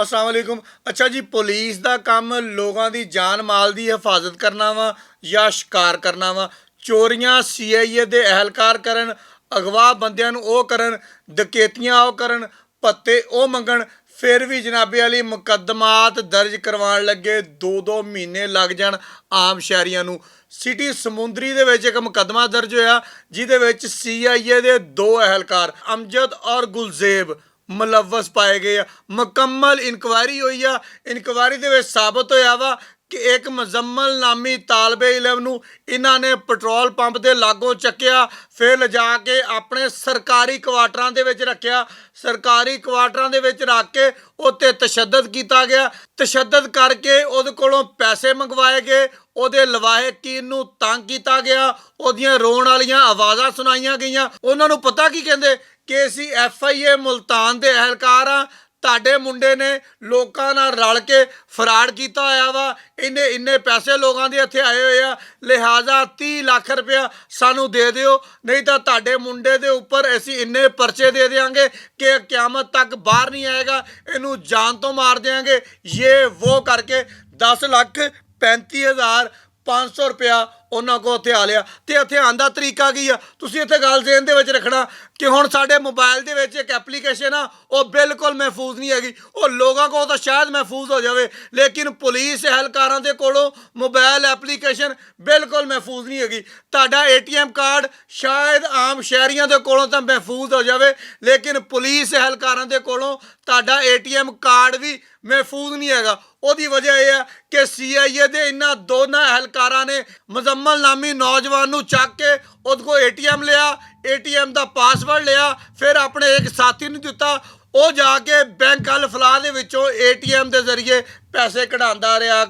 अस्सलाम वालेकुम। अच्छा जी, पुलिस का काम लोगों की जान माल की हिफाजत करना वा या शिकार करना वा। चोरियां CIA के एहलकार करन, अगवा बंदियां नूं ओ करन, डकैतियां ओ करन, भत्ते ओ मंगण, फिर भी जनाबे वाली मुकदमात दर्ज करवाउण लगे 2-2 महीने लग जाण आम शहरियां नूं। सिटी समुंदरी दे विच एक मुकदमा दर्ज होया जिहदे विच CIA दे 2 एहलकार अमजद और गुलजेब मुलवस पाए गए आ। मुकम्मल इनकुआरी हुई आ। इनकुआरी दे विच साबित होया वा कि एक मुजम्मल नामी तालबे इलम नूं इन्हां ने पेट्रोल पंप दे लागों चक्या, फिर लिजा के अपने सरकारी क्वार्टरां दे विच रखिया। सरकारी क्वार्टरां दे विच रख के उत्ते तशद्दद कीता गया। तशद्दद करके उहदे कोलों पैसे मंगवाए गए, ਉਹਦੇ ਲਵਾਹਿਕੀਨ ਨੂੰ ਤੰਗ ਕੀਤਾ ਗਿਆ, ਉਹਦੀਆਂ ਰੋਣ ਵਾਲੀਆਂ ਆਵਾਜ਼ਾਂ ਸੁਣਾਈਆਂ ਗਈਆਂ। ਉਹਨਾਂ ਨੂੰ ਪਤਾ ਕੀ ਕਹਿੰਦੇ ਕਿ ਅਸੀਂ FIA ਮੁਲਤਾਨ ਦੇ ਅਹਿਲਕਾਰ ਆ, ਤੁਹਾਡੇ ਮੁੰਡੇ ਨੇ ਲੋਕਾਂ ਨਾਲ ਰਲ ਕੇ ਫਰਾਡ ਕੀਤਾ ਹੋਇਆ ਵਾ, ਇੰਨੇ ਪੈਸੇ ਲੋਕਾਂ ਦੇ ਇੱਥੇ ਆਏ ਹੋਏ ਆ, ਲਿਹਾਜ਼ਾ 30 ਲੱਖ ਰੁਪਇਆ ਸਾਨੂੰ ਦੇ ਦਿਓ, ਨਹੀਂ ਤਾਂ ਤੁਹਾਡੇ ਮੁੰਡੇ ਦੇ ਉੱਪਰ ਅਸੀਂ ਇੰਨੇ ਪਰਚੇ ਦੇ ਦਿਆਂਗੇ ਕਿ ਕਿਆਮਤ ਤੱਕ ਬਾਹਰ ਨਹੀਂ ਆਏਗਾ, ਇਹਨੂੰ ਜਾਨ ਤੋਂ ਮਾਰ ਦਿਆਂਗੇ। ਇਹ ਉਹ ਕਰਕੇ 10,35,500 ਰੁਪਇਆ ਉਹਨਾਂ ਕੋਲ ਇੱਥੇ ਆ ਲਿਆ। ਤੇ ਇੱਥੇ ਆਉਣ ਦਾ ਤਰੀਕਾ ਕੀ ਆ, ਤੁਸੀਂ ਇੱਥੇ ਗੱਲ ਜ਼ੇਨ ਦੇ ਵਿੱਚ ਰੱਖਣਾ ਕਿ ਹੁਣ ਸਾਡੇ ਮੋਬਾਈਲ ਦੇ ਵਿੱਚ ਇੱਕ ਐਪਲੀਕੇਸ਼ਨ ਆ, ਉਹ ਬਿਲਕੁਲ ਮਹਿਫੂਜ਼ ਨਹੀਂ ਹੈਗੀ। ਉਹ ਲੋਕਾਂ ਕੋਲ ਤਾਂ ਸ਼ਾਇਦ ਮਹਿਫੂਜ਼ ਹੋ ਜਾਵੇ, ਲੇਕਿਨ ਪੁਲਿਸ ਅਹਿਲਕਾਰਾਂ ਦੇ ਕੋਲੋਂ ਮੋਬਾਈਲ ਐਪਲੀਕੇਸ਼ਨ ਬਿਲਕੁਲ ਮਹਿਫੂਜ਼ ਨਹੀਂ ਹੈਗੀ। ਤੁਹਾਡਾ ATM ਕਾਰਡ ਸ਼ਾਇਦ ਆਮ ਸ਼ਹਿਰੀਆਂ ਦੇ ਕੋਲੋਂ ਤਾਂ ਮਹਿਫੂਜ਼ ਹੋ ਜਾਵੇ, ਲੇਕਿਨ ਪੁਲਿਸ ਅਹਿਲਕਾਰਾਂ ਦੇ ਕੋਲੋਂ ਤੁਹਾਡਾ ATM ਕਾਰਡ ਵੀ महफूज नहीं हैगा। ਉਹਦੀ वजह यह है कि CIA ਦੇ ਇਹਨਾਂ ਦੋਨਾਂ ਅਹਿਲਕਾਰਾਂ ਨੇ ਮੁਜ਼ੰਮਲ ਨਾਮੀ ਨੌਜਵਾਨ ਨੂੰ ਚੱਕ ਕੇ ਉਹਦੇ ਕੋਲ ATM ਲਿਆ, ATM ਦਾ ਪਾਸਵਰਡ ਲਿਆ, ਫਿਰ ਆਪਣੇ ਇੱਕ ਸਾਥੀ ਨੂੰ ਦਿੱਤਾ, ਉਹ ਜਾ ਕੇ ਬੈਂਕ ਅਲ ਫਲਾਹ ਦੇ ਵਿੱਚੋਂ ATM ਦੇ ਜ਼ਰੀਏ ਪੈਸੇ ਕਢਾਉਂਦਾ ਰਿਹਾ।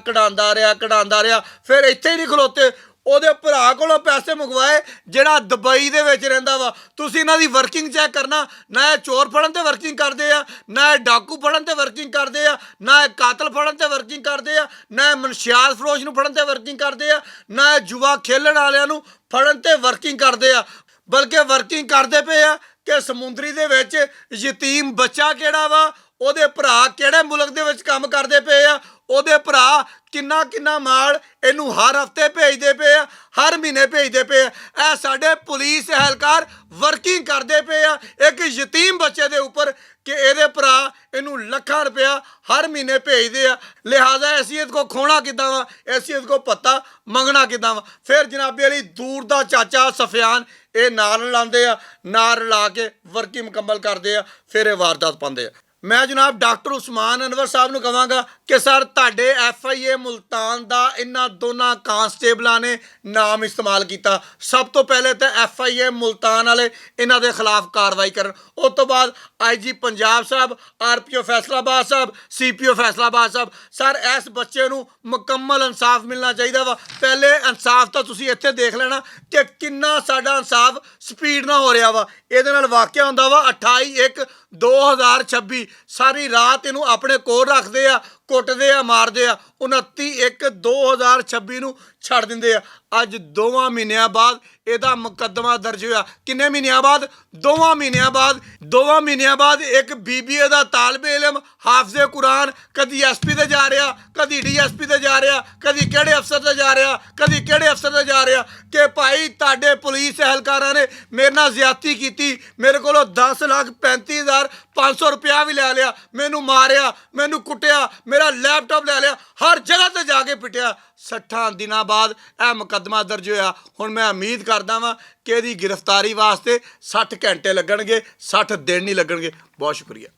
ਫਿਰ ਇੱਥੇ ਹੀ ਨਹੀਂ ਖਲੋਤੇ, ਉਹਦੇ ਭਰਾ ਕੋਲੋਂ ਪੈਸੇ ਮੰਗਵਾਏ ਜਿਹੜਾ ਦੁਬਈ ਦੇ ਵਿੱਚ ਰਹਿੰਦਾ ਵਾ। ਤੁਸੀਂ ਇਹਨਾਂ ਦੀ ਵਰਕਿੰਗ ਚੈੱਕ ਕਰਨਾ, ਨਾ ਇਹ ਚੋਰ ਫੜਨ ਤੇ ਵਰਕਿੰਗ ਕਰਦੇ ਆ, ਨਾ ਇਹ ਡਾਕੂ ਫੜਨ ਤੇ ਵਰਕਿੰਗ ਕਰਦੇ ਆ, ਨਾ ਇਹ ਕਾਤਲ ਫੜਨ ਤੇ ਵਰਕਿੰਗ ਕਰਦੇ ਆ, ਨਾ ਇਹ ਮਨਸ਼ਿਆਤ ਫਰੋਸ਼ ਨੂੰ ਫੜਨ ਤੇ ਵਰਕਿੰਗ ਕਰਦੇ ਆ, ਨਾ ਇਹ ਜੂਆ ਖੇਲਣ ਵਾਲਿਆਂ ਨੂੰ ਫੜਨ ਤੇ ਵਰਕਿੰਗ ਕਰਦੇ ਆ, ਬਲਕਿ ਵਰਕਿੰਗ ਕਰਦੇ ਪਏ ਆ ਕਿ ਸਮੁੰਦਰੀ ਦੇ ਵਿੱਚ ਯਤੀਮ ਬੱਚਾ ਕਿਹੜਾ ਵਾ, ਉਹਦੇ ਭਰਾ ਕਿਹੜੇ ਮੁਲਕ ਦੇ ਵਿੱਚ ਕੰਮ ਕਰਦੇ ਪਏ ਆ, ਉਹਦੇ ਭਰਾ ਕਿੰਨਾ ਮਾਲ ਇਹਨੂੰ ਹਰ ਹਫਤੇ ਭੇਜਦੇ ਪਏ ਆ, ਹਰ ਮਹੀਨੇ ਭੇਜਦੇ ਪਏ ਆ। ਇਹ ਸਾਡੇ ਪੁਲਿਸ ਅਹਿਲਕਾਰ ਵਰਕਿੰਗ ਕਰਦੇ ਪਏ ਆ ਇੱਕ ਯਤੀਮ ਬੱਚੇ ਦੇ ਉੱਪਰ ਕਿ ਇਹਦੇ ਭਰਾ ਇਹਨੂੰ ਲੱਖਾਂ ਰੁਪਇਆ ਹਰ ਮਹੀਨੇ ਭੇਜਦੇ ਆ। ਲਿਹਾਜ਼ਾ ਅਸੀਂ ਇਹਦੇ ਕੋਲ ਖੋਣਾ ਕਿੱਦਾਂ ਵਾ, ਅਸੀਂ ਇਹਦੇ ਕੋਲ ਪੱਤਾ ਮੰਗਣਾ ਕਿੱਦਾਂ ਵਾ। ਫਿਰ ਜਨਾਬੇ ਵਾਲੀ ਦੂਰ ਦਾ ਚਾਚਾ ਸਫਿਆਨ ਇਹ ਨਾਲ ਲਾਉਂਦੇ ਆ, ਨਾਲ ਲਾ ਕੇ ਵਰਕਿੰਗ ਮੁਕੰਮਲ ਕਰਦੇ ਆ, ਫਿਰ ਇਹ ਵਾਰਦਾਤ ਪਾਉਂਦੇ ਆ। ਮੈਂ ਜਨਾਬ ਡਾਕਟਰ ਉਸਮਾਨ ਅਨਵਰ ਸਾਹਿਬ ਨੂੰ ਕਹਾਂਗਾ ਕਿ ਸਰ ਤੁਹਾਡੇ FIA ਮੁਲਤਾਨ ਦਾ ਇਹਨਾਂ ਦੋਨਾਂ ਕਾਂਸਟੇਬਲਾਂ ਨੇ ਨਾਮ ਇਸਤੇਮਾਲ ਕੀਤਾ। ਸਭ ਤੋਂ ਪਹਿਲੇ ਤਾਂ FIA ਮੁਲਤਾਨ ਵਾਲੇ ਇਹਨਾਂ ਦੇ ਖਿਲਾਫ ਕਾਰਵਾਈ ਕਰਨ, ਉਸ ਤੋਂ ਬਾਅਦ IG ਪੰਜਾਬ ਸਾਹਿਬ, RPO ਫੈਸਲਾਬਾਦ ਸਾਹਿਬ, CPO ਫੈਸਲਾਬਾਦ ਸਾਹਿਬ। ਸਰ ਇਸ ਬੱਚੇ ਨੂੰ ਮੁਕੰਮਲ ਇਨਸਾਫ ਮਿਲਣਾ ਚਾਹੀਦਾ ਵਾ। ਪਹਿਲੇ ਇਨਸਾਫ ਤਾਂ ਤੁਸੀਂ ਇੱਥੇ ਦੇਖ ਲੈਣਾ ਕਿ ਕਿੰਨਾ ਸਾਡਾ ਇਨਸਾਫ ਸਪੀਡ ਨਾਲ ਹੋ ਰਿਹਾ ਵਾ। ਇਹਦੇ ਨਾਲ ਵਾਕਿਆ ਹੁੰਦਾ ਵਾ 28/1/2026 ਸਾਰੀ ਰਾਤ ਇਹਨੂੰ ਆਪਣੇ ਕੋਲ ਰੱਖਦੇ ਆ, ਕੁੱਟਦੇ ਆ, ਮਾਰਦੇ ਆ, 29/1/2026 ਨੂੰ ਛੱਡ ਦਿੰਦੇ ਆ। ਅੱਜ 2 ਮਹੀਨਿਆਂ ਬਾਅਦ ਇਹਦਾ ਮੁਕੱਦਮਾ ਦਰਜ ਹੋਇਆ। ਕਿੰਨੇ ਮਹੀਨਿਆਂ ਬਾਅਦ? 2 ਮਹੀਨਿਆਂ ਬਾਅਦ। 2 ਮਹੀਨਿਆਂ ਬਾਅਦ ਇੱਕ BBA ਦਾ ਤਾਲਬੇ ਇਲਮ ਹਾਫਜ਼ੇ ਕੁਰਾਨ ਕਦੀ SP ਤੇ ਜਾ ਰਿਹਾ, ਕਦੀ DSP ਤੇ ਜਾ ਰਿਹਾ, ਕਦੀ ਕਿਹੜੇ ਅਫਸਰ ਤੇ ਜਾ ਰਿਹਾ, ਕਦੀ ਕਿਹੜੇ ਅਫਸਰ ਤੇ ਜਾ ਰਿਹਾ ਕਿ ਭਾਈ ਤੁਹਾਡੇ ਪੁਲਿਸ ਅਹਿਲਕਾਰਾਂ ਨੇ ਮੇਰੇ ਨਾਲ ਜ਼ਿਆਦਤੀ ਕੀਤੀ, ਮੇਰੇ ਕੋਲੋਂ 10,35,500 ਰੁਪਇਆ ਵੀ ਲੈ ਲਿਆ, ਮੈਨੂੰ ਮਾਰਿਆ, ਮੈਨੂੰ ਕੁੱਟਿਆ, ਮੇਰਾ ਲੈਪਟਾਪ ਲੈ ਲਿਆ, ਹਰ ਜਗ੍ਹਾ ਤੇ ਜਾ ਕੇ ਪਿੱਟਿਆ। 60 ਦਿਨਾਂ ਬਾਅਦ ਇਹ ਮੁਕੱਦਮਾ ਦਰਜ ਹੋਇਆ। ਹੁਣ ਮੈਂ ਉਮੀਦ ਕਰਦਾ ਵਾਂ ਕਿ ਇਹਦੀ ਗ੍ਰਿਫਤਾਰੀ ਵਾਸਤੇ 60 ਘੰਟੇ ਲੱਗਣਗੇ, 60 ਦਿਨ ਨਹੀਂ ਲੱਗਣਗੇ। ਬਹੁਤ ਸ਼ੁਕਰੀਆ।